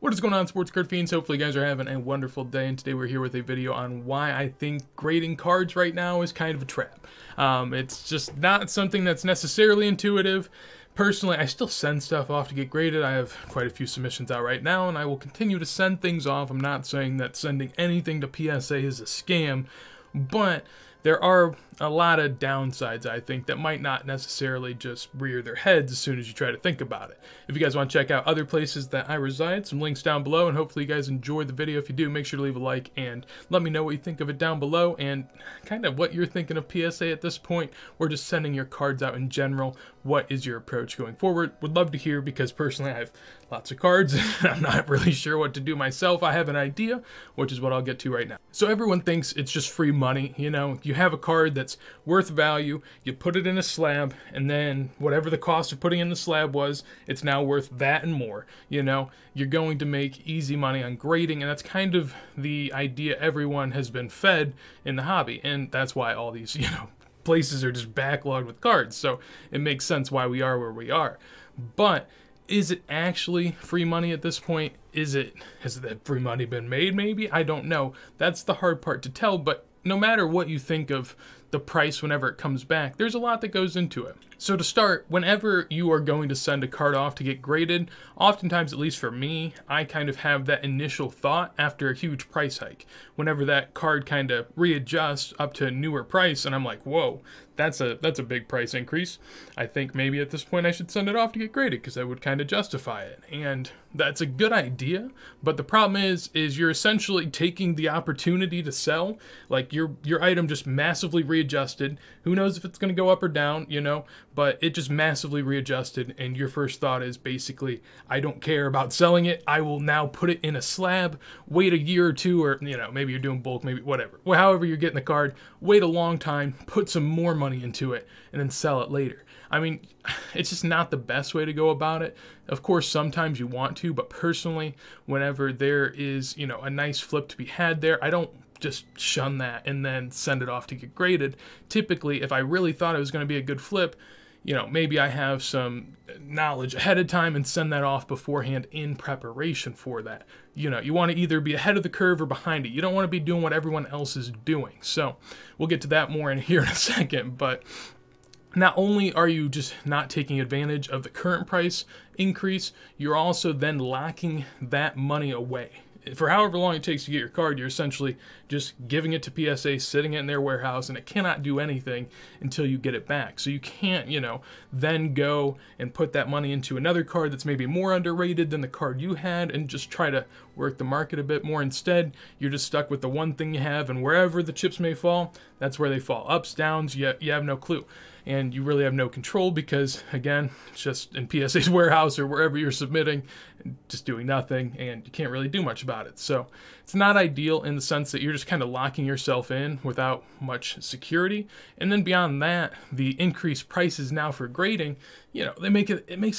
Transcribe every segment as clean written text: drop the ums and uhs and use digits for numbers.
What is going on, sports card fiends? Hopefully you guys are having a wonderful day, and today we're here with a video on why I think grading cards right now is kind of a trap. It's just not something that's necessarily intuitive. Personally, I still send stuff off to get graded. I have quite a few submissions out right now, and I will continue to send things off. I'm not saying that sending anything to PSA is a scam, but there are a lot of downsides, I think, that might not necessarily just rear their heads as soon as you try to think about it. If you guys want to check out other places that I reside, some links down below, and hopefully you guys enjoyed the video. If you do, make sure to leave a like and let me know what you think of it down below and kind of what you're thinking of PSA at this point, or just sending your cards out in general. What is your approach going forward? Would love to hear, because personally I have lots of cards and I'm not really sure what to do myself. I have an idea, which is what I'll get to right now. So everyone thinks it's just free money. You know, you have a card that's worth value, you put it in a slab, and then whatever the cost of putting in the slab was, it's now worth that and more. You know, you're going to make easy money on grading, and that's kind of the idea everyone has been fed in the hobby, and that's why all these, places are just backlogged with cards. So it makes sense why we are where we are. But is it actually free money at this point? Has that free money been made maybe? I don't know. That's the hard part to tell, but no matter what you think of the price whenever it comes back, there's a lot that goes into it. So to start, whenever you are going to send a card off to get graded, oftentimes, at least for me, I kind of have that initial thought after a huge price hike. Whenever that card kind of readjusts up to a newer price, and I'm like, whoa, that's a big price increase. I think maybe at this point I should send it off to get graded, because I would kind of justify it. And that's a good idea, but the problem is you're essentially taking the opportunity to sell. Like your item just massively readjusted. Who knows if it's going to go up or down, but it just massively readjusted, and your first thought is basically, I don't care about selling it. I will now put it in a slab, wait a year or two, or maybe you're doing bulk, maybe whatever. Well, however you're getting the card, wait a long time, put some more money into it, and then sell it later. I mean, it's just not the best way to go about it. Of course, sometimes you want to, but personally, whenever there is, a nice flip to be had there, I don't just shun that and then send it off to get graded. Typically, if I really thought it was going to be a good flip, maybe I have some knowledge ahead of time and send that off beforehand in preparation for that. You want to either be ahead of the curve or behind it. You don't want to be doing what everyone else is doing. So we'll get to that more in here in a second, but not only are you just not taking advantage of the current price increase, you're also then locking that money away. For however long it takes to get your card, you're essentially just giving it to PSA, sitting it in their warehouse, and it cannot do anything until you get it back. So you can't, then go and put that money into another card that's maybe more underrated than the card you had and just try to work the market a bit more. Instead, you're just stuck with the one thing you have, and wherever the chips may fall, that's where they fall. Ups, downs, you have no clue. And you really have no control because, again, it's just in PSA's warehouse or wherever you're submitting, just doing nothing, and you can't really do much about it. So it's not ideal in the sense that you're just kind of locking yourself in without much security. And then beyond that, the increased prices now for grading, it makes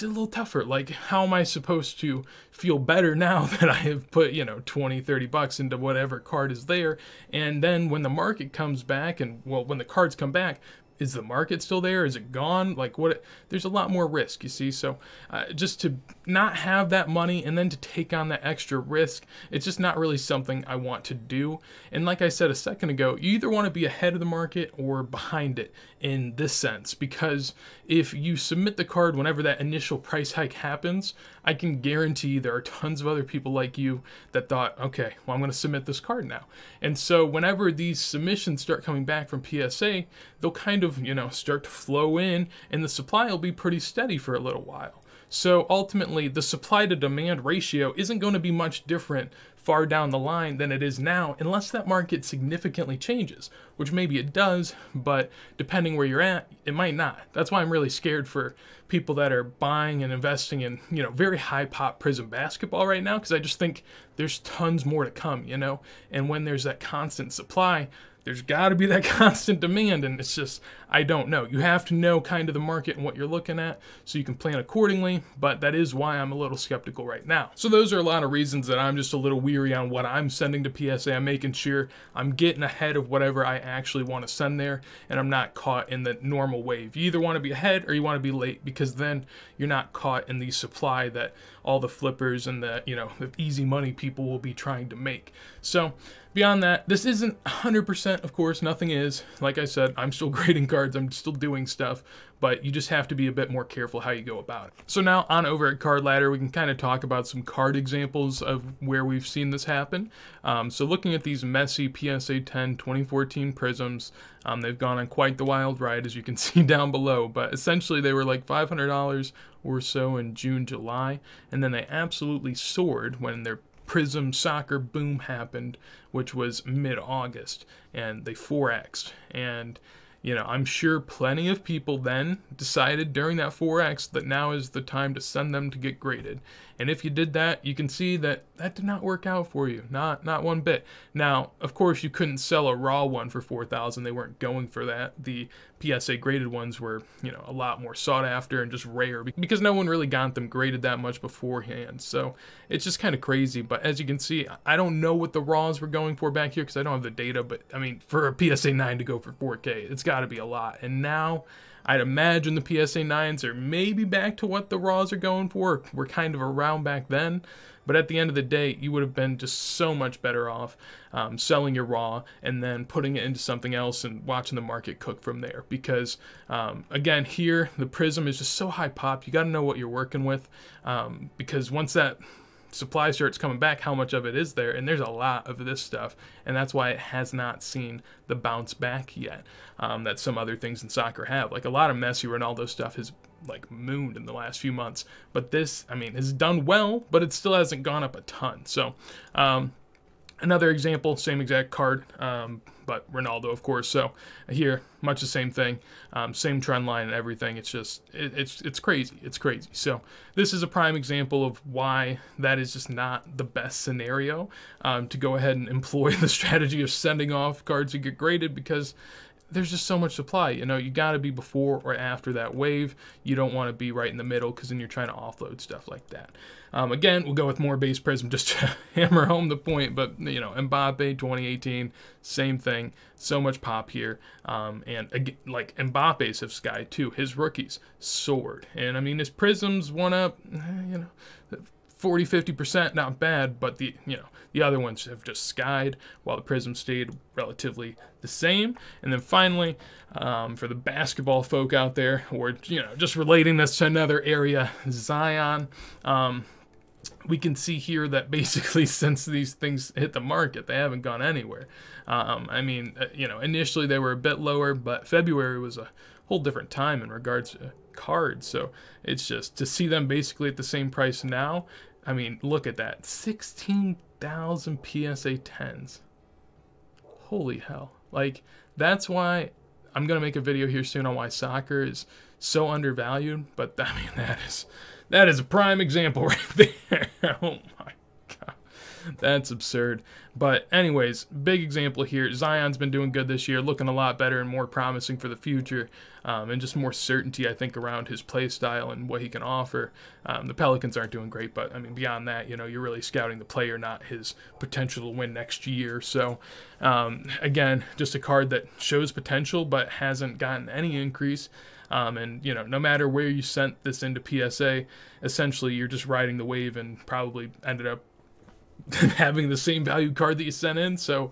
it a little tougher. Like, how am I supposed to feel better now that I have put, 20, 30 bucks into whatever card is there? And then when the market comes back, and when the cards come back, is the market still there? Is it gone? Like, there's a lot more risk, you see. So just to not have that money and then to take on that extra risk, it's just not really something I want to do. And like I said a second ago, you either want to be ahead of the market or behind it in this sense, because if you submit the card whenever that initial price hike happens, I can guarantee there are tons of other people like you that thought, okay, well, I'm going to submit this card now. And so whenever these submissions start coming back from PSA, they'll kind of, start to flow in, and the supply will be pretty steady for a little while. So ultimately, the supply to demand ratio isn't going to be much different far down the line than it is now, unless that market significantly changes, which maybe it does, but depending where you're at, it might not. That's why I'm really scared for people that are buying and investing in, very high pop Prizm basketball right now, because I just think there's tons more to come, and when there's that constant supply, there's got to be that constant demand, and it's just, I don't know. You have to know kind of the market and what you're looking at so you can plan accordingly, but that is why I'm a little skeptical right now. So those are a lot of reasons that I'm just a little weary on what I'm sending to PSA. I'm making sure I'm getting ahead of whatever I actually want to send there, and I'm not caught in the normal wave. You either want to be ahead or you want to be late, because then you're not caught in the supply that all the flippers and the, you know, the easy money people will be trying to make. So beyond that, this isn't 100%, of course, nothing is. Like I said, I'm still grading cards, I'm still doing stuff, but you just have to be a bit more careful how you go about it. So now on over at Card Ladder, we can kind of talk about some card examples of where we've seen this happen. So looking at these Messi PSA 10 2014 Prisms, they've gone on quite the wild ride, as you can see down below, but essentially they were like $500 or so in June, July, and then they absolutely soared when their Prism soccer boom happened, which was mid-August, and they 4x'd. And you know, I'm sure plenty of people then decided during that 4x that now is the time to send them to get graded. And if you did that, you can see that that did not work out for you, not one bit. Now, of course, you couldn't sell a raw one for $4,000. They weren't going for that. The PSA graded ones were, you know, a lot more sought after and just rare because no one really got them graded that much beforehand. So it's just kind of crazy. But as you can see, I don't know what the raws were going for back here because I don't have the data. But I mean, for a PSA 9 to go for 4K, it's got to be a lot. And now I'd imagine the PSA 9s are maybe back to what the raws are going for. We're kind of around back then. But at the end of the day, you would have been just so much better off selling your raw and then putting it into something else and watching the market cook from there. Because, again, here, the Prism is just so high pop. You got to know what you're working with. Because once that supply starts coming back, how much of it is there? And there's a lot of this stuff, and that's why it has not seen the bounce back yet that some other things in soccer have. Like a lot of Messi, Ronaldo stuff has like mooned in the last few months, but this, I mean, has done well, but it still hasn't gone up a ton. So another example, same exact card, but Ronaldo, of course. So here, much the same thing, same trend line and everything. It's just, it's crazy. It's crazy. So this is a prime example of why that is just not the best scenario to go ahead and employ the strategy of sending off cards to get graded, because there's just so much supply. You know, you got to be before or after that wave. You don't want to be right in the middle, because then you're trying to offload stuff like that. Again, we'll go with more base Prism just to hammer home the point, but, you know, Mbappe 2018, same thing. So much pop here. And again, like Mbappe's have skied too. His rookies soared. And I mean, his Prisms went up, you know, 40-50%, not bad, but the other ones have just skied while the Prism stayed relatively the same. And then finally, for the basketball folk out there, or you know, just relating this to another area, Zion, we can see here that basically since these things hit the market, they haven't gone anywhere. I mean, you know, initially they were a bit lower, but February was a whole different time in regards to cards. So it's just to see them basically at the same price now. I mean, look at that, 16,000 PSA 10s. Holy hell. Like, that's why I'm going to make a video here soon on why soccer is so undervalued. But, I mean, that is a prime example right there. Oh, my God. That's absurd. But anyways, big example here. Zion's been doing good this year, looking a lot better and more promising for the future, and just more certainty, I think, around his play style and what he can offer. The Pelicans aren't doing great, but I mean, beyond that, you know, you're really scouting the player, not his potential to win next year. So again, just a card that shows potential but hasn't gotten any increase. And, you know, no matter where you sent this into PSA, essentially you're just riding the wave and probably ended up having the same value card that you sent in. So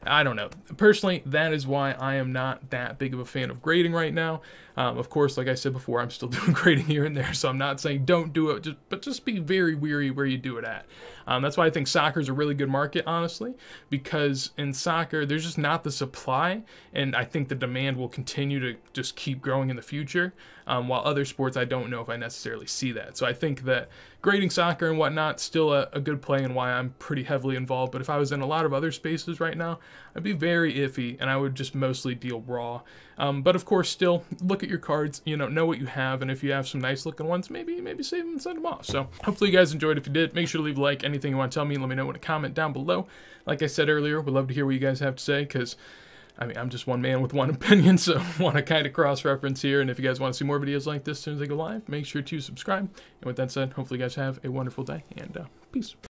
I don't know. Personally, that is why I am not that big of a fan of grading right now. Of course, like I said before, I'm still doing grading here and there, so I'm not saying don't do it, but just be very wary where you do it at. That's why I think soccer is a really good market, honestly, because in soccer, there's just not the supply, and I think the demand will continue to just keep growing in the future, while other sports, I don't know if I necessarily see that. So I think that grading soccer and whatnot, still a good play, and why I'm pretty heavily involved. But if I was in a lot of other spaces right now, I'd be very iffy, and I would just mostly deal raw. But of course, still look at your cards, you know what you have, and if you have some nice looking ones, maybe save them and send them off. So hopefully you guys enjoyed. If you did, make sure to leave a like. Anything you want to tell me, let me know in a comment down below. Like I said earlier, we'd love to hear what you guys have to say, because I mean, I'm just one man with one opinion, so I want to kind of cross-reference here. And if you guys want to see more videos like this as soon as they go live, make sure to subscribe. And with that said, hopefully you guys have a wonderful day, and peace.